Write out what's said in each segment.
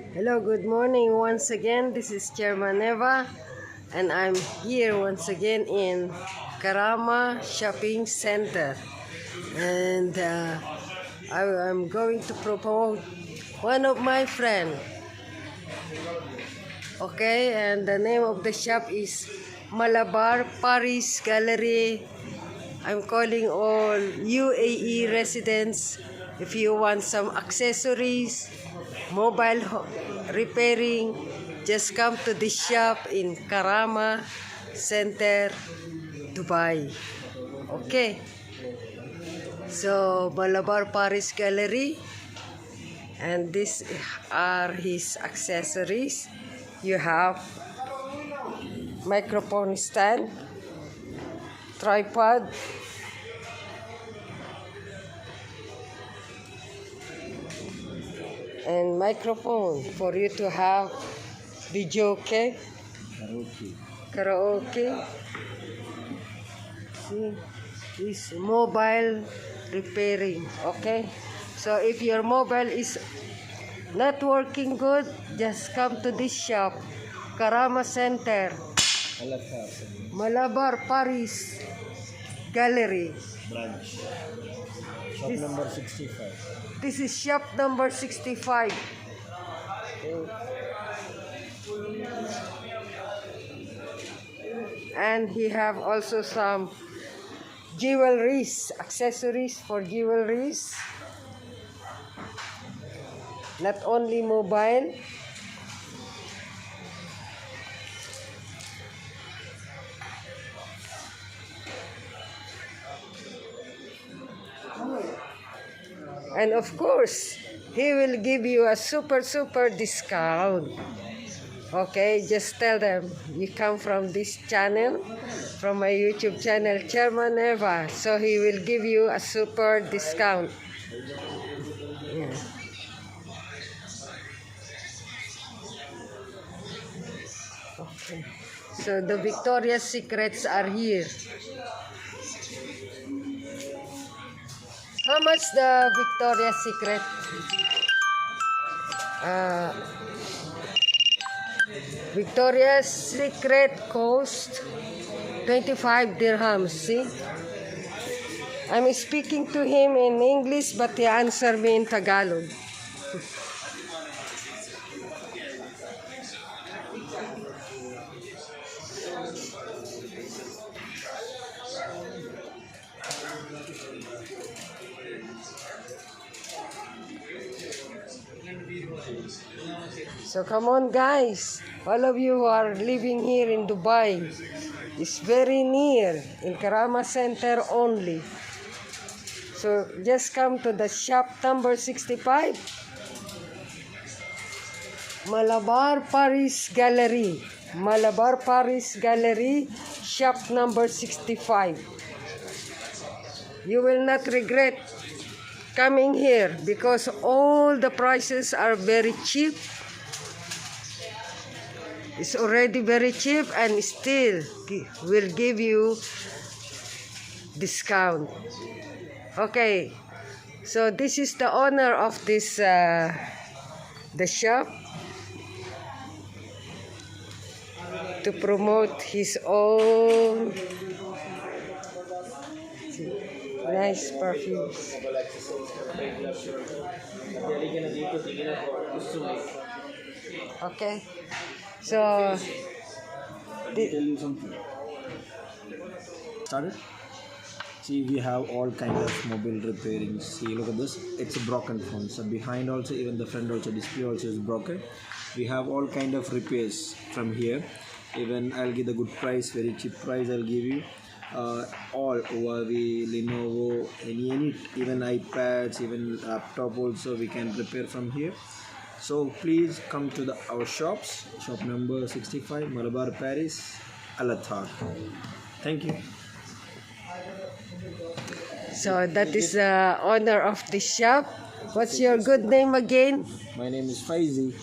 Hello, good morning once again. This is Chairman Eva, and I'm here once again in Karama Shopping Center. And I'm going to promote one of my friends. Okay, and the name of the shop is Malabar Paris Gallery. I'm calling all UAE residents if you want some accessories, mobile repairing, just come to the shop in Karama Center, Dubai. Okay, so Malabar Paris Gallery, and these are his accessories. You have microphone stand, tripod, and microphone for you to have video, okay? Karaoke. See, this mobile repairing, okay? So if your mobile is not working good, just come to this shop, Karama Center, Malabar Paris Gallery. Branch. Shop number 65. This is shop number 65. And he have also some jewelries, accessories for jewelries. Not only mobile. And of course, he will give you a super discount. Okay, just tell them you come from this channel, from my YouTube channel, Chairman Eva. So he will give you a super discount. Yeah. Okay. So the Victoria's Secrets are here. How much the Victoria's Secret? Victoria's Secret cost 25 dirhams. See? I'm speaking to him in English, but he answered me in Tagalog. So come on guys, all of you who are living here in Dubai, it's very near, in Karama Center only. So just come to the shop number 65, Malabar Paris Gallery. Malabar Paris Gallery, shop number 65. You will not regret coming here because all the prices are very cheap. It's already very cheap and still will give you discount. Okay, so this is the owner of this the shop to promote his own nice perfumes. Okay, so Tell you something. Started? See, we have all kind of mobile repairing. See, look at this. It's a broken phone. So behind also, even the front also, display also is broken. We have all kind of repairs from here. Even I'll give the good price, very cheap price. I'll give you. All Huawei, Lenovo, any even iPads, even laptop also we can repair from here. So please come to our shops. Shop number 65, Malabar Paris, ATTAR. Thank you. so that is the owner of the shop. What's your good name again? My name is FAIZ.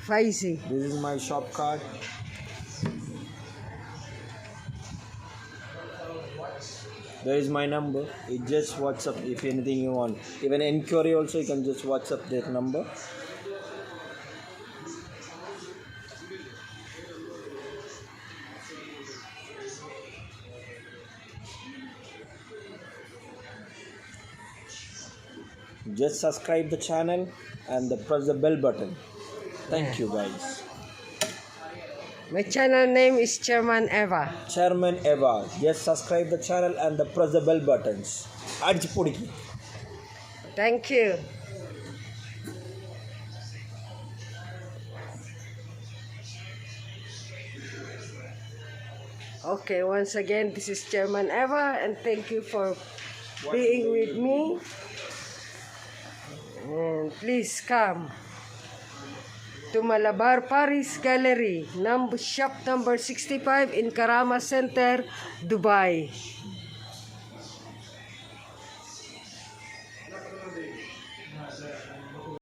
FAIZ. This is my shop card. There is my number. It just WhatsApp if anything you want. Even inquiry also you can just WhatsApp that number. Just subscribe the channel and press the bell button. Thank you guys. My channel name is Chairman Eva. Chairman Eva. Just subscribe the channel and press the bell buttons. Thank you. Okay, once again, this is Chairman Eva, and thank you for being with me. And please come to Malabar Paris Gallery, shop number 65 in Karama Center, Dubai.